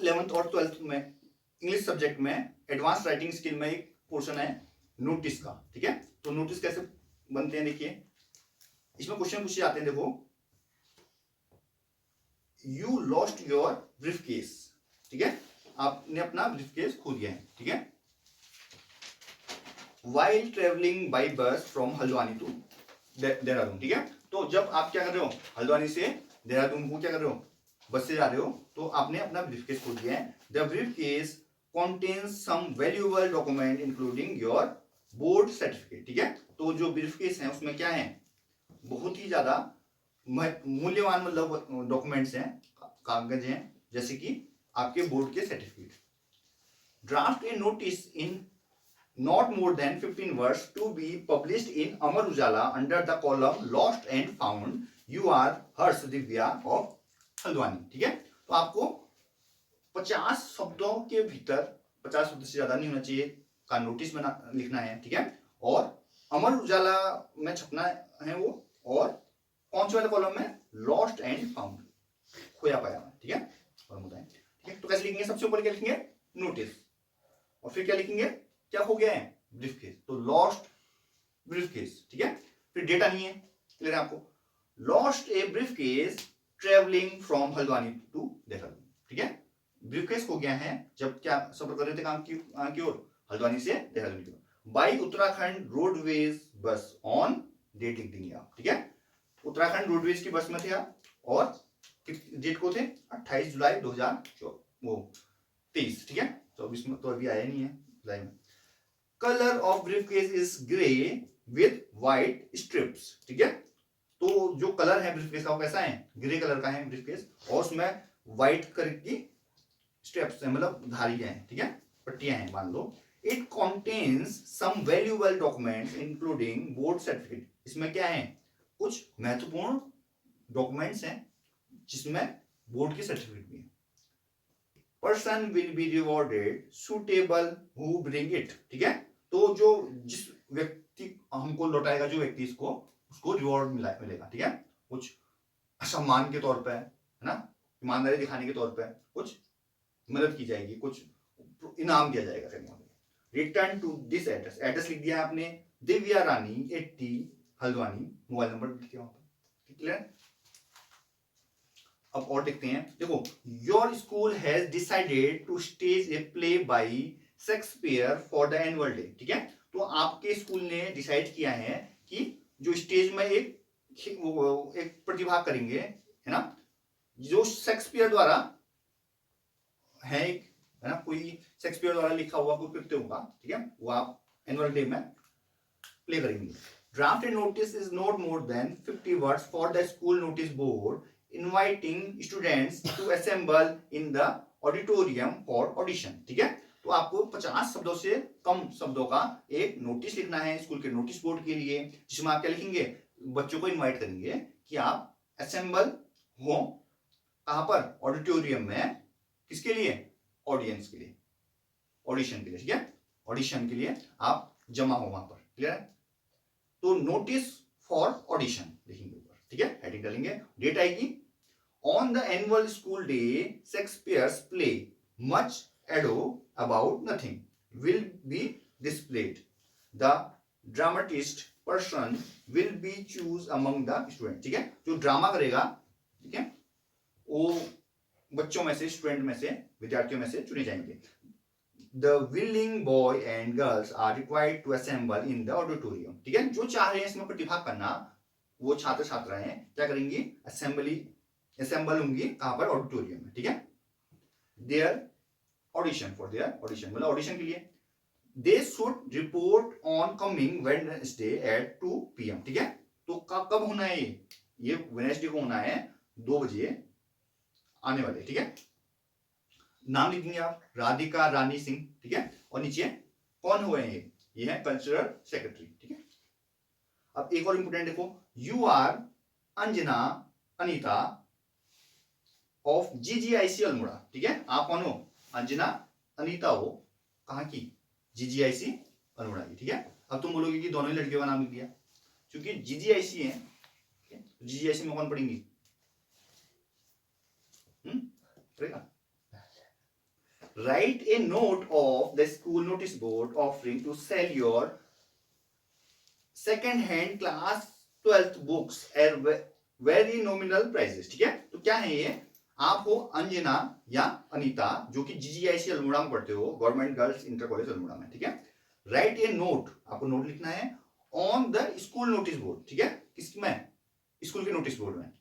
11th और 12th में English subject में एडवांस राइटिंग स्किल में एक पोर्शन है नोटिस का, ठीक है। तो नोटिस कैसे बनते हैं देखिए, इसमें क्वेश्चन पूछे जाते हैं। देखो, यू लॉस्ट योर ब्रीफकेस, ठीक है, आपने अपना ब्रीफकेस खो दिया है, ठीक है। While travelling by bus from Haldwani to Dehradun, ठीक है। तो जब आप क्या कर रहे हो, हल्द्वानी से देहरादून को क्या कर रहे हो, बस से जा रहे हो, तो आपने अपना ब्रीफकेस खो दिया है। The briefcase contains some valuable document including your board certificate, ठीक है। तो जो ब्रीफकेस है उसमें क्या है, बहुत ही ज्यादा मूल्यवान मतलब डॉक्यूमेंट्स हैं, कागज हैं, जैसे कि आपके बोर्ड के certificate. Draft a notice in not more than 15 words to be published in Amar Ujala under the column lost and found. You are Harsh Divya of Haldwani, ठीक है। तो आपको 50 शब्दों के भीतर, 50 शब्द से ज्यादा नहीं होना चाहिए, का नोटिस बना लिखना है, ठीक है। और अमर उजाला में छपना है वो, और कौन से वाले कॉलम में, लॉस्ट एंड फाउंड, खोया पाया, ठीक है, ठीक है। तो कैसे लिखेंगे, सबसे ऊपर क्या लिखेंगे, नोटिस, और फिर क्या लिखेंगे, क्या हो गया है, ब्रीफकेस, तो लॉस्ट ब्रीफकेस, ठीक है। फिर डेटा नहीं है, क्लियर है आपको, lost a briefcase travelling from Haldwani to Dehradun, ठीक है। ब्रीफकेस हो गया है जब क्या सफर कर रहे थे काम की ओर, हल्द्वानी से देहरादून की ओर, by Uttarakhand roadways bus on, date लिख देंगे आप, ठीक है। उत्तराखंड रोडवेज की बस में थे आप, और डेट को थे 28 जुलाई 2023, ठीक है। 24 में तो अभी आया नहीं है जुलाई में। Colour of briefcase is grey with white strips, ठीक है। तो जो कलर है ब्रीफकेस का वो कैसा है, ग्रे कलर का है ब्रीफकेस, और उसमें व्हाइट कलर की स्ट्रिप्स है, मतलब धारियां हैं, ठीक है, पट्टियां हैं मान लो। It contains some valuable documents including board certificate, इसमें क्या है, कुछ महत्वपूर्ण डॉक्यूमेंट्स हैं जिसमें बोर्ड की सर्टिफिकेट भी है। Person will be rewarded suitable who bring it, ठीक है। तो जो जिस व्यक्ति हमको लौटाएगा, जो व्यक्ति इसको, उसको रिवॉर्ड मिलेगा, ठीक है, कुछ सम्मान के तौर पे, है ना, ईमानदारी दिखाने के तौर पे कुछ मदद की जाएगी, कुछ इनाम दिया जाएगा। Return to this address, address लिख दिया आपने, दिव्या रानी 80 हल्द्वानी, मोबाइल नंबर लिख दिया वहां पर, क्लियर। अब और देखते हैं, देखो, your school has decided to stage a play by Shakespeare for the annual day, ठीक है। तो आपके स्कूल ने डिसाइड किया है कि जो स्टेज में एक प्रतिभा करेंगे, है ना, जो शेक्सपियर द्वारा है, है ना, कोई शेक्सपियर द्वारा लिखा हुआ कोई कृत्य होगा, ठीक है, वो आप एनुअल डे में प्ले करेंगे। Draft notice is not more than 50 words for the school notice board inviting students to assemble in the auditorium for audition, ठीक है। तो आपको 50 शब्दों से कम शब्दों का एक नोटिस लिखना है स्कूल के नोटिस बोर्ड के लिए, जिसमें आप क्या लिखेंगे, बच्चों को इनवाइट करेंगे कि आप असेंबल हो, कहां पर, ऑडिटोरियम में, किसके लिए, ऑडियंस के लिए, ऑडिशन के लिए, ठीक है, ऑडिशन के लिए आप जमा हो वहां पर, क्लियर है। तो नोटिस फॉर ऑडिशन लिखेंगे ऊपर, ठीक है, हेडिंग डालेंगे, डेट आएगी, on the annual school day Shakespeare's play much ado about nothing will be displayed, the dramatist person will be choose among the student, ठीक है। जो ड्रामा करेगा, ठीक है, वो बच्चों में से, स्टूडेंट में से, विद्यार्थियों में से चुने जाएंगे। The willing boy and girls are required to assemble in the auditorium, ठीक है। जो चाह रहे हैं इसमें प्रतिभा करना, वो छात्र छात्राएं क्या करेंगी, असेंबल होंगी, कहां पर, ऑडिटोरियम में, ठीक है। Their audition, for their audition, मतलब ऑडिशन के लिए। They should report on coming Wednesday at 2 PM, ठीक है। तो कब होना है ये वेडनेसडे को होना है 2 बजे आने वाले, ठीक है। नाम लिखेंगे आप, राधिका रानी सिंह, ठीक है, और नीचे कौन हुए हैं ये है कल्चरल सेक्रेटरी, ठीक है। अब एक और इंपोर्टेंट देखो, you are Anjana Anita of GGIC Almora, ठीक है। आप कौन हो, अंजना अनीता हो, कहां की, जीजीआईसी अल्मोड़ा की, ठीक है। अब तुम बोलोगे कि दोनों ही लड़कियों का नाम लिख दिया, क्योंकि जीजीआईसी है, जीजीआईसी में कौन पढ़ेंगी, पढ़ेगा, Write a note of the school notice board offering to sell your second hand class 12th books at very nominal prices. ठीक है, तो क्या है ये, आप हो अंजना या अनीता जो कि जीजीआईसी अल्मोड़ा में पढ़ते हो, government girls inter college Almora में, ठीक है। राइट ए नोट, आपको नोट लिखना है on the school notice board, ठीक है, किसमें, स्कूल के नोटिस बोर्ड में,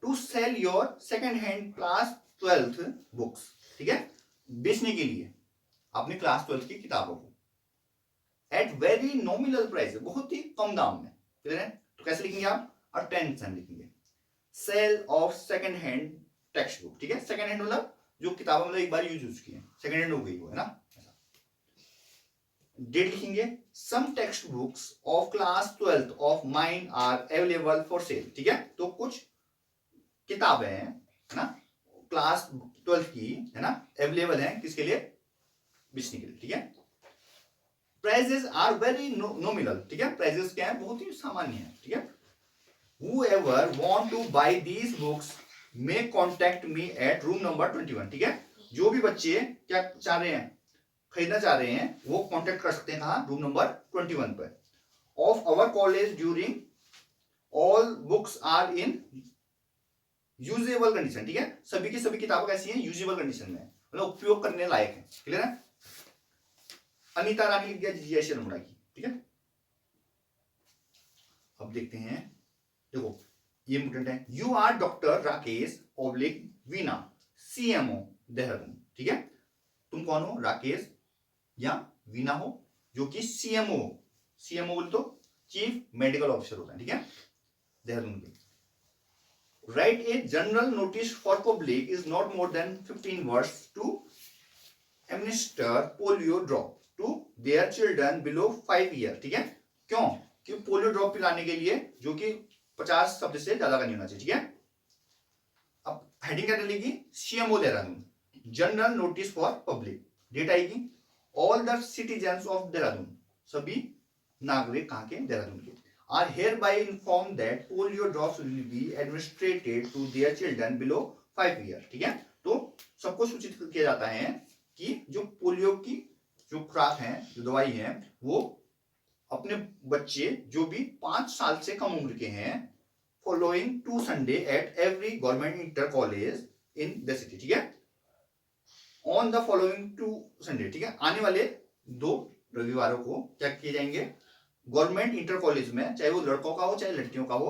to sell your second hand class 12th books, ठीक है, बेचने के लिए अपनी क्लास 12th की किताबों को, एट वेरी नॉमिनल प्राइस, बहुत ही कम दाम में, ठीक है। तो कैसे लिखेंगे आप, अटेंशन लिखेंगे, sale of second hand text book, ठीक है, सेकेंड हैंड मतलब जो किताबें मतलब एक बार यूज की है, सेकेंड हैंड हो गई वो, है ना। डेट लिखेंगे, some text books of class 12th of mine are available for sale, ठीक है, तो कुछ किताबें हैं, है ना, क्लास 12th की, है ना, अवेलेबल हैं किसके लिए, बेचने के लिए, ठीक है। प्राइजेस आर वेरी नॉमिनल, ठीक है, प्राइजेस क्या है, बहुत ही सामान्य है, ठीक है। Whoever want to buy these books may contact me at room number 21, ठीक है, जो भी बच्चे क्या चाह रहे हैं, खरीदना चाह रहे हैं, वो कांटेक्ट कर सकते हैं कहाँ, रूम नंबर 21 पर। Of our college during all books are in usable condition, ठीक है, सभी की सभी किताबें कैसी हैं, यूजेबल कंडीशन में, मतलब उपयोग करने लायक है, क्लियर है। अनीता रानी लिख दिया जीजीआईसी अल्मोड़ा की, ठीक है। अब देखते हैं, देखो ये इंपोर्टेंट है, you are doctor Rakesh oblique Veena CMO Dehradun, ठीक है, तुम कौन हो, राकेश या वीना हो, जो कि सीएमओ, सीएमओ बोल तो चीफ मेडिकल ऑफिसर होता है, ठीक है, देहरादून के। Write a general notice for public is not more than 15 words to administer polio drop to their children below 5 year, ठीक है, क्यों, कि पोलियो ड्रॉप पिलाने के लिए जो कि 50 शब्द से ज्यादा का नहीं होना चाहिए, ठीक है। अब हेडिंग क्या डलेगी, CMO Dehradun, general notice for public, date आएगी, all the citizens of Dehradun, सभी नागरिक कहां के, देहरादून के, are hereby inform that polio drops will be administered to their children below 5 year, ठीक है, तो सबको सूचित किया जाता है कि जो पोलियो की जो खुराक है, जो दवाई है, वो अपने बच्चे जो भी 5 साल से कम उम्र के हैं, following 2 Sunday at every government inter college in the city, ठीक है, ऑन द फॉलोइंग 2 संडे, ठीक है, आने वाले 2 रविवारों को क्या किए जाएंगे, गवर्नमेंट इंटर कॉलेज में, चाहे वो लड़कों का हो चाहे लड़कियों का हो,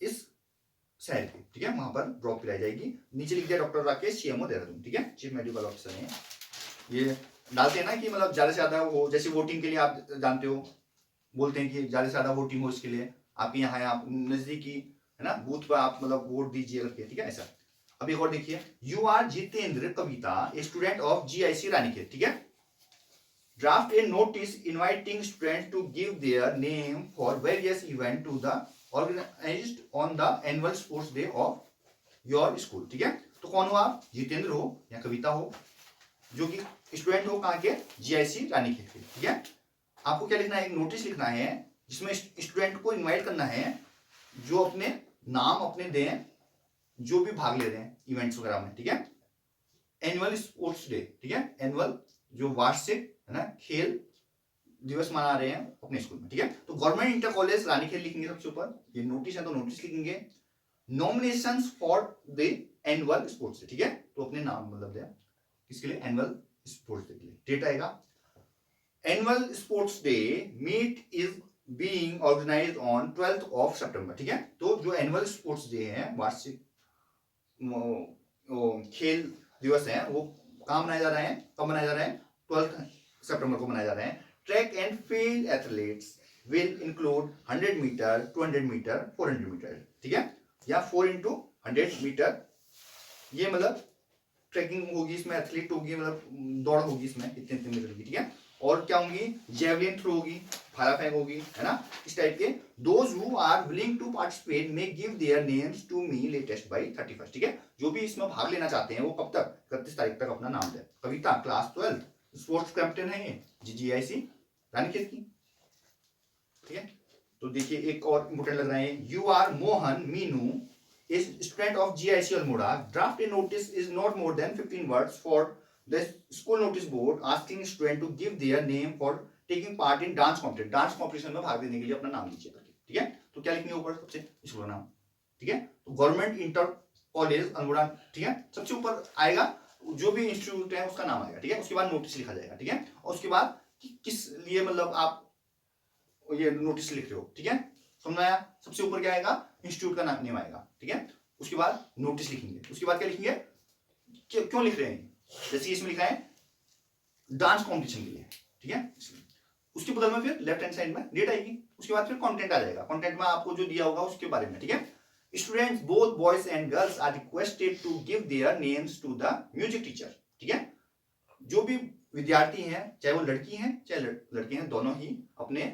इस शहर के, ठीक है, वहां पर ड्रॉप पिलाई जाएगी। नीचे लिख दिया डॉक्टर राकेश सीएमओ देहरादून, ठीक है, चीफ मेडिकल ऑफिसर है, ये डालते हैं ना कि मतलब ज्यादा से ज्यादा हो, जैसे वोटिंग के लिए आप जानते हो, बोलते हैं कि ज्यादा से ज्यादा वोटिंग हो, इसके लिए आपके यहाँ है, आप नजदीकी है ना बूथ पर आप मतलब वोट दीजिए करके, ठीक है, ऐसा। अब एक और देखिए, you are Jitendra Kavita a student of GIC Ranikhet, ठीक है, draft a notice inviting student to give their name for various event to the organised on the annual sports day of your school, ठीक है, तो कौन हो आप, जितेंद्र हो या कविता हो, जो कि स्टूडेंट हो कहाँ के, जीआईसी रानीखेत के, ठीक है। आपको क्या लिखना है, एक नोटिस लिखना है जिसमें स्टूडेंट को इनवाइट करना है, जो अपने नाम अपने दें, जो भी भाग ले रहे हैं इवेंट्स वगैरह में, ठीक है, एनुअल स्पोर्ट्स डे, ठीक है, एनुअल जो वार्षिक है ना खेल दिवस मना रहे हैं अपने स्कूल में, ठीक है। तो गवर्नमेंट इंटर कॉलेज रानीखेत लिखेंगे सबसे ऊपर, ये नोटिस है तो नोटिस लिखेंगे, nominations for the annual sports day, ठीक है, तो अपने नाम मतलब दें किसके लिए, एनुअल स्पोर्ट्स डे के लिए, डेट आएगा, annual sports day meet is being organized on 12th of September, ठीक है, तो जो एनुअल स्पोर्ट्स डे है, वार्षिक खेल दिवस है, वो कहाँ मनाया जा रहा है, कब मनाया जा रहा है, 12th सितंबर को मनाया जा रहा है। Track and field athletes will include 100 metre, 200 metre, 400 metre, ठीक है, या 4 into 100 मीटर, ये मतलब ट्रैकिंग होगी इसमें, एथलीट होगी मतलब दौड़ होगी इसमें इतने इतने मीटर की, ठीक है, और क्या होंगी, जेवलिन थ्रो होगी, भाला फेंक होगी, है ना, इस टाइप के। Those who are willing to participate may give their names to me latest by 31st, ठीक है, जो भी इसमें भाग लेना चाहते हैं वो कब तक, 31 तारीख तक अपना नाम दें। कविता क्लास 12 स्पोर्ट्स कैप्टन है ये, जीजीआईसी रानीखेत की, ठीक है। तो देखिए एक और इंपोर्टेंट लग रहा है, you are Mohan Meenu A student of GIC Almora draft a notice is not more than 15 words for the school notice board asking student to give their name for taking part in dance competition. Dance competition में भाग लेने के लिए अपना नाम लीजिए करके, ठीक है। तो क्या लिखेंगे ऊपर सबसे, स्कूल का नाम, ठीक है। तो गवर्नमेंट इंटर कॉलेज अल्मोड़ा, ठीक है। सबसे ऊपर आएगा जो भी इंस्टीट्यूट है उसका नाम आएगा, ठीक है। उसके बाद नोटिस लिखा जाएगा, ठीक है। और उसके बाद किस लिए मतलब आप ये नोटिस लिख रहे हो, ठीक है। समझ आया। सबसे ऊपर क्या आएगा, इंस्टीट्यूट का नेम आएगा, ठीक है। उसके बाद नोटिस लिखेंगे, उसके बाद क्या लिखेंगे, क्यों लिख रहे हैं, जैसे इसमें लिखा है डांस कॉम्पिटिशन के लिए, ठीक है। उसके बगल में फिर लेफ्ट हैंड साइड में डेट आएगी, उसके बाद फिर कंटेंट आ जाएगा, कंटेंट में आपको जो दिया होगा उसके बारे में, ठीक है। Students both boys and girls are requested to give their names to the music teacher, ठीक है। जो भी विद्यार्थी हैं, चाहे वो लड़की हैं चाहे लड़के हैं, दोनों ही अपने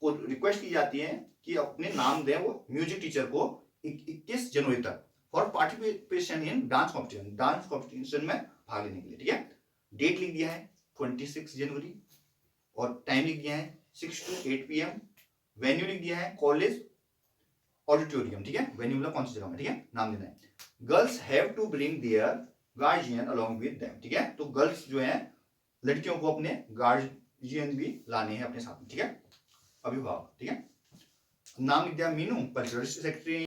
को रिक्वेस्ट की जाती है कि अपने नाम दें वो म्यूजिक टीचर को 21 जनवरी तक for participation in dance competition, dance competition में भाग लेने के लिए, ठीक है। डेट लिख दिया है 26 जनवरी और टाइम लिख दिया है 6 to 8 PM। वेन्यू लिख दिया है कॉलेज ऑडिटोरियम, ठीक है। वेन्यू मतलब कौन सी जगह में, ठीक है, नाम देना है। Girls have to bring their guardian along with them, ठीक है। तो गर्ल्स जो है लड़कियों को अपने गार्जियन भी लाने हैं अपने साथ में, ठीक है, अभिभावक, ठीक है। नाम लिख दिया मीनू, कल्चरल सेक्रेटरी